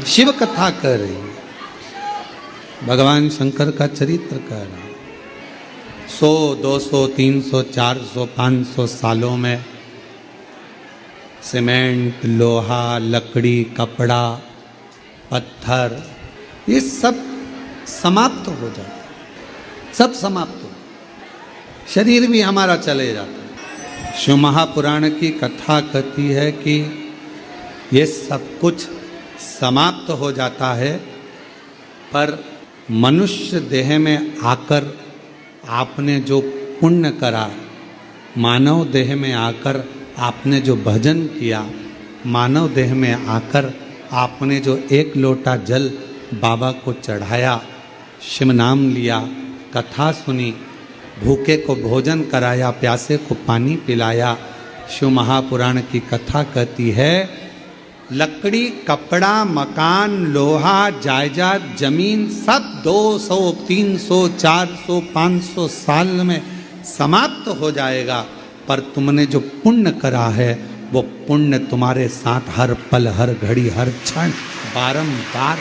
शिव कथा कर रही, भगवान शंकर का चरित्र कर रहा। 100, 200, 300, 400, 500 सालों में सीमेंट, लोहा, लकड़ी, कपड़ा, पत्थर, ये सब समाप्त हो जाता है, सब समाप्त हो, शरीर भी हमारा चले जाता है। शिव महापुराण की कथा कहती है कि ये सब कुछ समाप्त हो जाता है, पर मनुष्य देह में आकर आपने जो पुण्य करा, मानव देह में आकर आपने जो भजन किया, मानव देह में आकर आपने जो एक लोटा जल बाबा को चढ़ाया, शिव नाम लिया, कथा सुनी, भूखे को भोजन कराया, प्यासे को पानी पिलाया। शिव महापुराण की कथा कहती है लकड़ी, कपड़ा, मकान, लोहा, जायदाद, जमीन सब 200, 300, 400, 500 साल में समाप्त हो जाएगा, पर तुमने जो पुण्य करा है वो पुण्य तुम्हारे साथ हर पल, हर घड़ी, हर क्षण बारंबार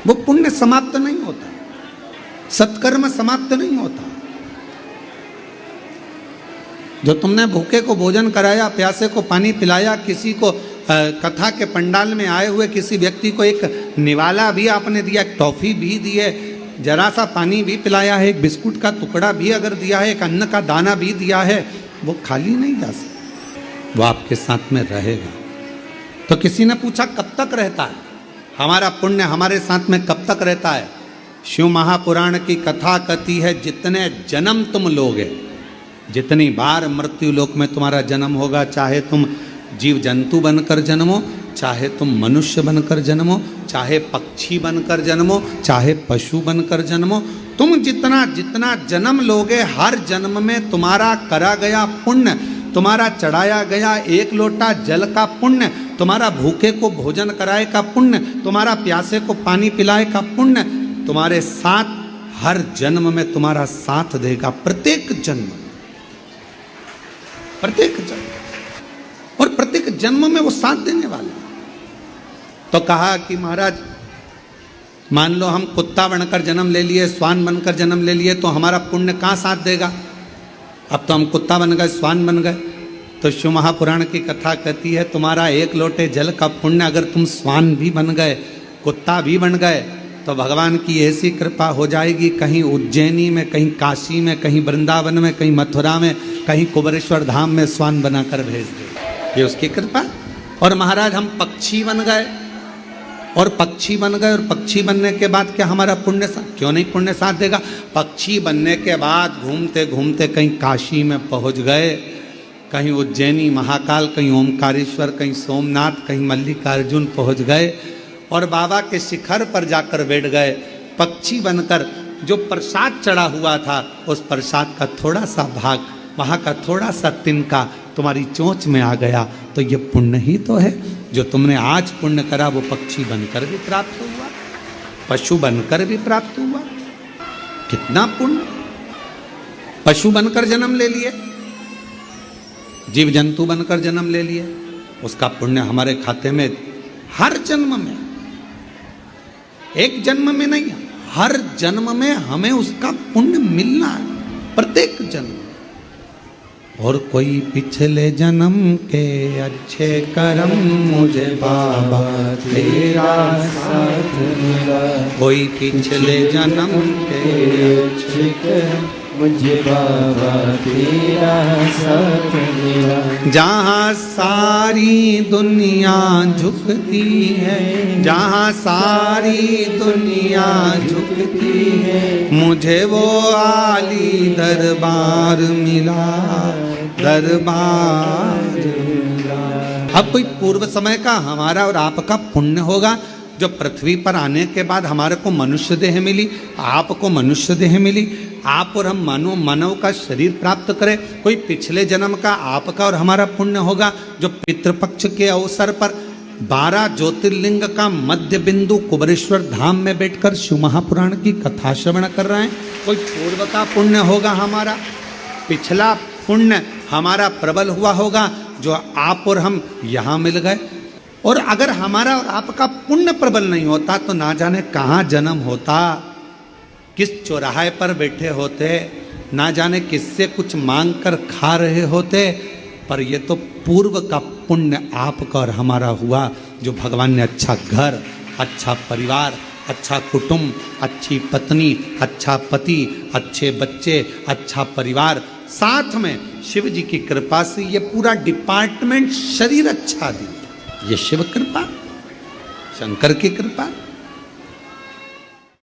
वो पुण्य समाप्त नहीं होता, सत्कर्म समाप्त नहीं होता। जो तुमने भूखे को भोजन कराया, प्यासे को पानी पिलाया, किसी को कथा के पंडाल में आए हुए किसी व्यक्ति को एक निवाला भी आपने दिया, एक टॉफी भी दी है, जरा सा पानी भी पिलाया है, एक बिस्कुट का टुकड़ा भी अगर दिया है, एक अन्न का दाना भी दिया है, वो खाली नहीं जा सकता, वो आपके साथ में रहेगा। तो किसी ने पूछा कब तक रहता है हमारा पुण्य, हमारे साथ में कब तक रहता है? शिव महापुराण की कथा कहती है जितने जन्म तुम लोगे, जितनी बार मृत्यु लोक में तुम्हारा जन्म होगा, चाहे तुम जीव जंतु बनकर जन्मो, चाहे तुम मनुष्य बनकर जन्मो, चाहे पक्षी बनकर जन्मो, चाहे पशु बनकर जन्मो, तुम जितना जितना जन्म लोगे, हर जन्म में तुम्हारा करा गया पुण्य, तुम्हारा चढ़ाया गया एक लोटा जल का पुण्य, तुम्हारा भूखे को भोजन कराए का पुण्य, तुम्हारा प्यासे को पानी पिलाए का पुण्य तुम्हारे साथ हर जन्म में तुम्हारा साथ देगा, प्रत्येक जन्म, प्रत्येक जन्म, और प्रत्येक जन्म में वो साथ देने वाला। तो कहा कि महाराज मान लो हम कुत्ता बनकर जन्म ले लिए, श्वान बनकर जन्म ले लिए, तो हमारा पुण्य कहाँ साथ देगा? अब तो हम कुत्ता बन गए, श्वान बन गए। तो शिव महापुराण की कथा कहती है तुम्हारा एक लोटे जल का पुण्य अगर तुम श्वान भी बन गए, कुत्ता भी बन गए, तो भगवान की ऐसी कृपा हो जाएगी, कहीं उज्जैनी में, कहीं काशी में, कहीं वृंदावन में, कहीं मथुरा में, कहीं कुबेरेश्वर धाम में श्वान बनाकर भेज दे, ये उसकी कृपा। और महाराज हम पक्षी बन गए, और पक्षी बन गए, और पक्षी बनने के बाद क्या हमारा पुण्य क्यों नहीं पुण्य साथ देगा? पक्षी बनने के बाद घूमते घूमते कहीं काशी में पहुंच गए, कहीं उज्जैनी महाकाल, कहीं ओमकारेश्वर, कहीं सोमनाथ, कहीं मल्लिकार्जुन पहुंच गए, और बाबा के शिखर पर जाकर बैठ गए। पक्षी बनकर जो प्रसाद चढ़ा हुआ था, उस प्रसाद का थोड़ा सा भाग, वहाँ का थोड़ा सा तिनका तुम्हारी चोंच में आ गया, तो ये पुण्य ही तो है। जो तुमने आज पुण्य करा वो पक्षी बनकर भी प्राप्त हुआ, पशु बनकर भी प्राप्त हुआ। कितना पुण्य! पशु बनकर जन्म ले लिए, जीव जंतु बनकर जन्म ले लिए, उसका पुण्य हमारे खाते में हर जन्म में, एक जन्म में नहीं, हर जन्म में हमें उसका पुण्य मिलना है, प्रत्येक जन्म। और कोई पिछले जन्म के अच्छे कर्म मुझे बाबा तेरा साथ मिला, कोई पिछले जन्म के अच्छे कर्म मुझे बाबा तेरा साथ मिला। जहाँ सारी दुनिया झुकती है, जहाँ सारी दुनिया झुकती है, मुझे वो आली दरबार मिला, दरबार मिला। अब कोई पूर्व समय का हमारा और आपका पुण्य होगा, जो पृथ्वी पर आने के बाद हमारे को मनुष्य देह मिली, आपको मनुष्य देह मिली, आप और हम मानव का शरीर प्राप्त करें। कोई पिछले जन्म का आपका और हमारा पुण्य होगा, जो पितृपक्ष के अवसर पर 12 ज्योतिर्लिंग का मध्य बिंदु कुबेरेश्वर धाम में बैठकर शिव महापुराण की कथा श्रवण कर रहे हैं। कोई पूर्व का पुण्य होगा हमारा, पिछला पुण्य हमारा प्रबल हुआ होगा, जो आप और हम यहाँ मिल गए। और अगर हमारा और आपका पुण्य प्रबल नहीं होता तो ना जाने कहाँ जन्म होता, किस चौराहे पर बैठे होते, ना जाने किससे कुछ मांग कर खा रहे होते। पर ये तो पूर्व का पुण्य आपका और हमारा हुआ, जो भगवान ने अच्छा घर, अच्छा परिवार, अच्छा कुटुंब, अच्छी पत्नी, अच्छा पति, अच्छे बच्चे, अच्छा परिवार, साथ में शिव जी की कृपा से ये पूरा डिपार्टमेंट शरीर अच्छा दिया। ये शिव कृपा, शंकर की कृपा।